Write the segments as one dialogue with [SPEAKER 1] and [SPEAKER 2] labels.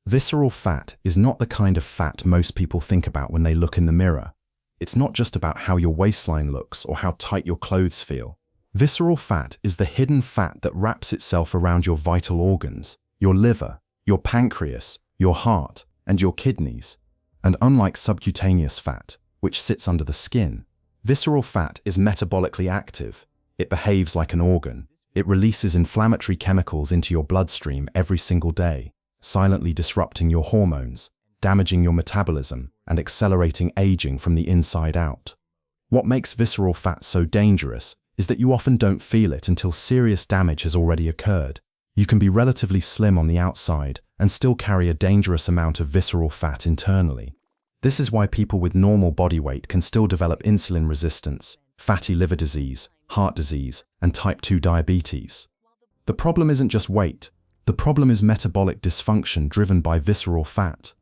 [SPEAKER 1] Visceral fat is not the kind of fat most people think about when they look in the mirror. It's not just about how your waistline looks or how tight your clothes feel. Visceral fat is the hidden fat that wraps itself around your vital organs, your liver, your pancreas, your heart, and your kidneys. And unlike subcutaneous fat, which sits under the skin, visceral fat is metabolically active. It behaves like an organ. It releases inflammatory chemicals into your bloodstream every single day, silently disrupting your hormones, damaging your metabolism, and accelerating aging from the inside out. What makes visceral fat so dangerous is that you often don't feel it until serious damage has already occurred. You can be relatively slim on the outside and still carry a dangerous amount of visceral fat internally. This is why people with normal body weight can still develop insulin resistance, fatty liver disease, heart disease, and type 2 diabetes. The problem isn't just weight. The problem is metabolic dysfunction driven by visceral fat.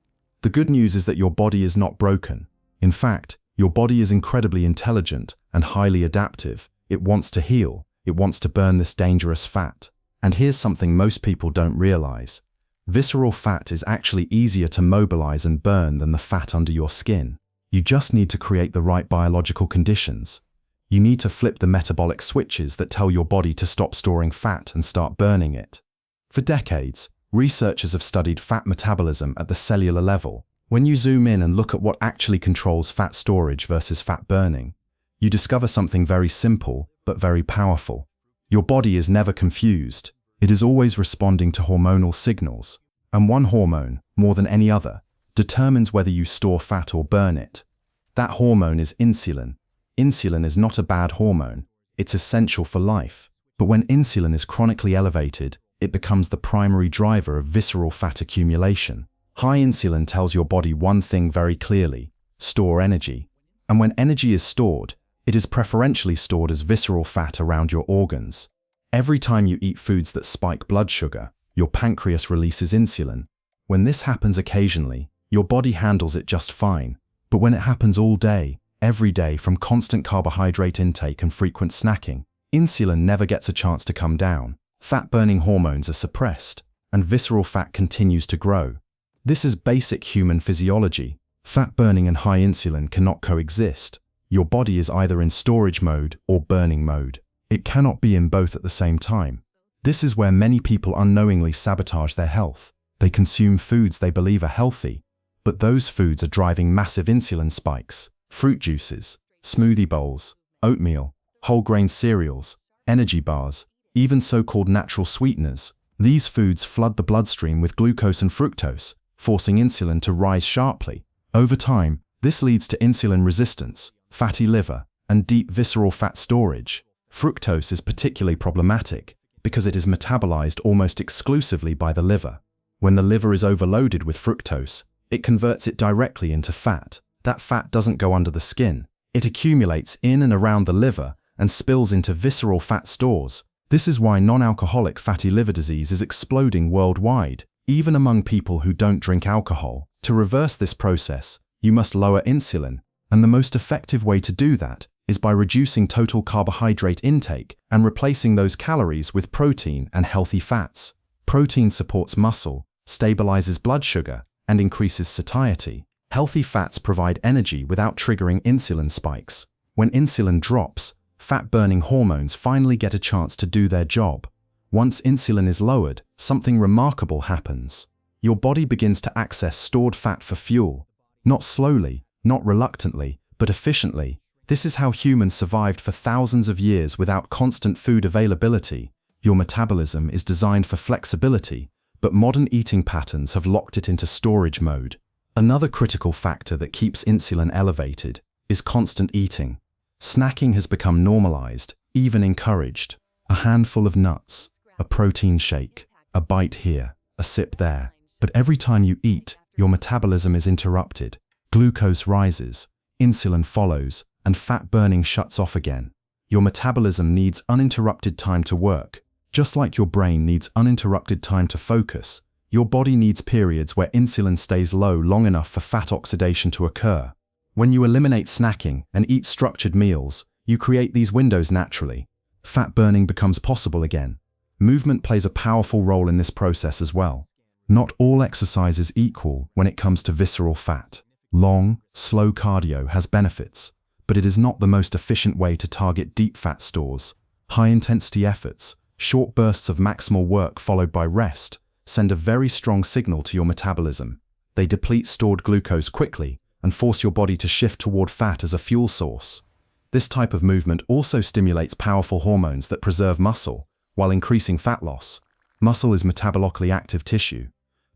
[SPEAKER 1] The good news is that your body is not broken. In fact, your body is incredibly intelligent and highly adaptive. It wants to heal. It wants to burn this dangerous fat. And here's something most people don't realize. Visceral fat is actually easier to mobilize and burn than the fat under your skin. You just need to create the right biological conditions. You need to flip the metabolic switches that tell your body to stop storing fat and start burning it. For decades, researchers have studied fat metabolism at the cellular level. When you zoom in and look at what actually controls fat storage versus fat burning, you discover something very simple but very powerful. Your body is never confused. It is always responding to hormonal signals, and one hormone, more than any other, determines whether you store fat or burn it. That hormone is insulin. Insulin is not a bad hormone. It's essential for life. But when insulin is chronically elevated, it becomes the primary driver of visceral fat accumulation. High insulin tells your body one thing very clearly: store energy. And when energy is stored, it is preferentially stored as visceral fat around your organs. Every time you eat foods that spike blood sugar, your pancreas releases insulin. When this happens occasionally, your body handles it just fine. But when it happens all day, every day, from constant carbohydrate intake and frequent snacking, insulin never gets a chance to come down. Fat-burning hormones are suppressed, and visceral fat continues to grow. This is basic human physiology. Fat burning and high insulin cannot coexist. Your body is either in storage mode or burning mode. It cannot be in both at the same time. This is where many people unknowingly sabotage their health. They consume foods they believe are healthy, but those foods are driving massive insulin spikes. Fruit juices, smoothie bowls, oatmeal, whole grain cereals, energy bars, even so-called natural sweeteners. These foods flood the bloodstream with glucose and fructose, forcing insulin to rise sharply. Over time, this leads to insulin resistance, fatty liver, and deep visceral fat storage. Fructose is particularly problematic because it is metabolized almost exclusively by the liver. When the liver is overloaded with fructose, it converts it directly into fat. That fat doesn't go under the skin. It accumulates in and around the liver and spills into visceral fat stores. This is why non-alcoholic fatty liver disease is exploding worldwide, even among people who don't drink alcohol. To reverse this process, you must lower insulin, and the most effective way to do that is by reducing total carbohydrate intake and replacing those calories with protein and healthy fats. Protein supports muscle, stabilizes blood sugar, and increases satiety. Healthy fats provide energy without triggering insulin spikes. When insulin drops, fat-burning hormones finally get a chance to do their job. Once insulin is lowered, something remarkable happens. Your body begins to access stored fat for fuel. Not slowly, not reluctantly, but efficiently. This is how humans survived for thousands of years without constant food availability. Your metabolism is designed for flexibility, but modern eating patterns have locked it into storage mode. Another critical factor that keeps insulin elevated is constant eating. Snacking has become normalized, even encouraged. A handful of nuts, a protein shake, a bite here, a sip there. But every time you eat, your metabolism is interrupted. Glucose rises, insulin follows, and fat burning shuts off again. Your metabolism needs uninterrupted time to work. Just like your brain needs uninterrupted time to focus, your body needs periods where insulin stays low long enough for fat oxidation to occur. When you eliminate snacking and eat structured meals, you create these windows naturally. Fat burning becomes possible again. Movement plays a powerful role in this process as well. Not all exercise is equal when it comes to visceral fat. Long, slow cardio has benefits, but it is not the most efficient way to target deep fat stores. High-intensity efforts, short bursts of maximal work followed by rest, send a very strong signal to your metabolism. They deplete stored glucose quickly and force your body to shift toward fat as a fuel source. This type of movement also stimulates powerful hormones that preserve muscle while increasing fat loss. Muscle is metabolically active tissue.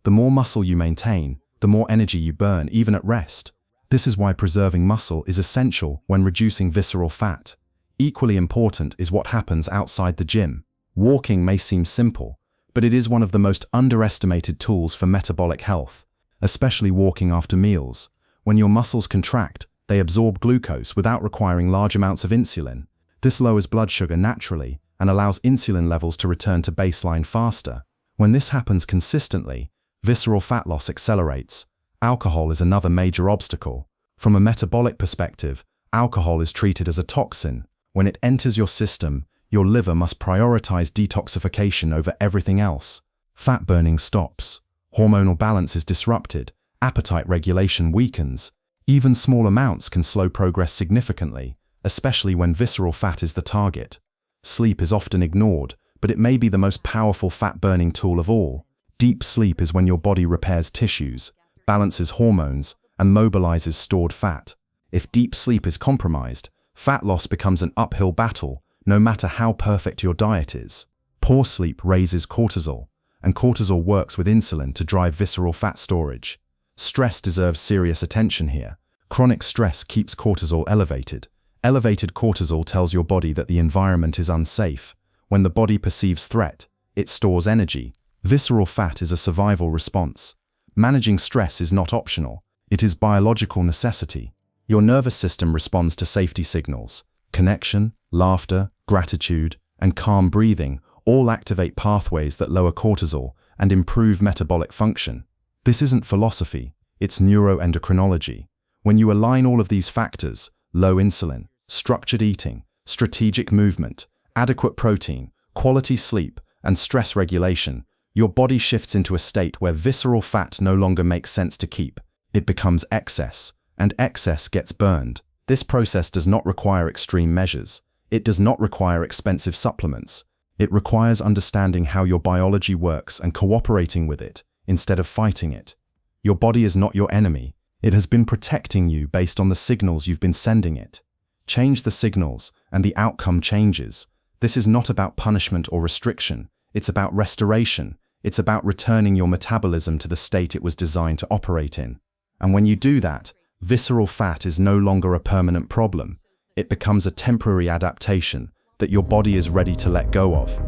[SPEAKER 1] The more muscle you maintain, the more energy you burn even at rest. This is why preserving muscle is essential when reducing visceral fat. Equally important is what happens outside the gym. Walking may seem simple, but it is one of the most underestimated tools for metabolic health, especially walking after meals. When your muscles contract, they absorb glucose without requiring large amounts of insulin. This lowers blood sugar naturally and allows insulin levels to return to baseline faster. When this happens consistently, visceral fat loss accelerates. Alcohol is another major obstacle. From a metabolic perspective, alcohol is treated as a toxin. When it enters your system, your liver must prioritize detoxification over everything else. Fat burning stops. Hormonal balance is disrupted. Appetite regulation weakens. Even small amounts can slow progress significantly, especially when visceral fat is the target. Sleep is often ignored, but it may be the most powerful fat-burning tool of all. Deep sleep is when your body repairs tissues, balances hormones, and mobilizes stored fat. If deep sleep is compromised, fat loss becomes an uphill battle, no matter how perfect your diet is. Poor sleep raises cortisol, and cortisol works with insulin to drive visceral fat storage. Stress deserves serious attention here. Chronic stress keeps cortisol elevated. Elevated cortisol tells your body that the environment is unsafe. When the body perceives threat, it stores energy. Visceral fat is a survival response. Managing stress is not optional. It is biological necessity. Your nervous system responds to safety signals. Connection, laughter, gratitude, and calm breathing all activate pathways that lower cortisol and improve metabolic function. This isn't philosophy, it's neuroendocrinology. When you align all of these factors, low insulin, structured eating, strategic movement, adequate protein, quality sleep, and stress regulation, your body shifts into a state where visceral fat no longer makes sense to keep. It becomes excess, and excess gets burned. This process does not require extreme measures. It does not require expensive supplements. It requires understanding how your biology works and cooperating with it, instead of fighting it. Your body is not your enemy. It has been protecting you based on the signals you've been sending it. Change the signals, and the outcome changes. This is not about punishment or restriction. It's about restoration. It's about returning your metabolism to the state it was designed to operate in. And when you do that, visceral fat is no longer a permanent problem. It becomes a temporary adaptation that your body is ready to let go of.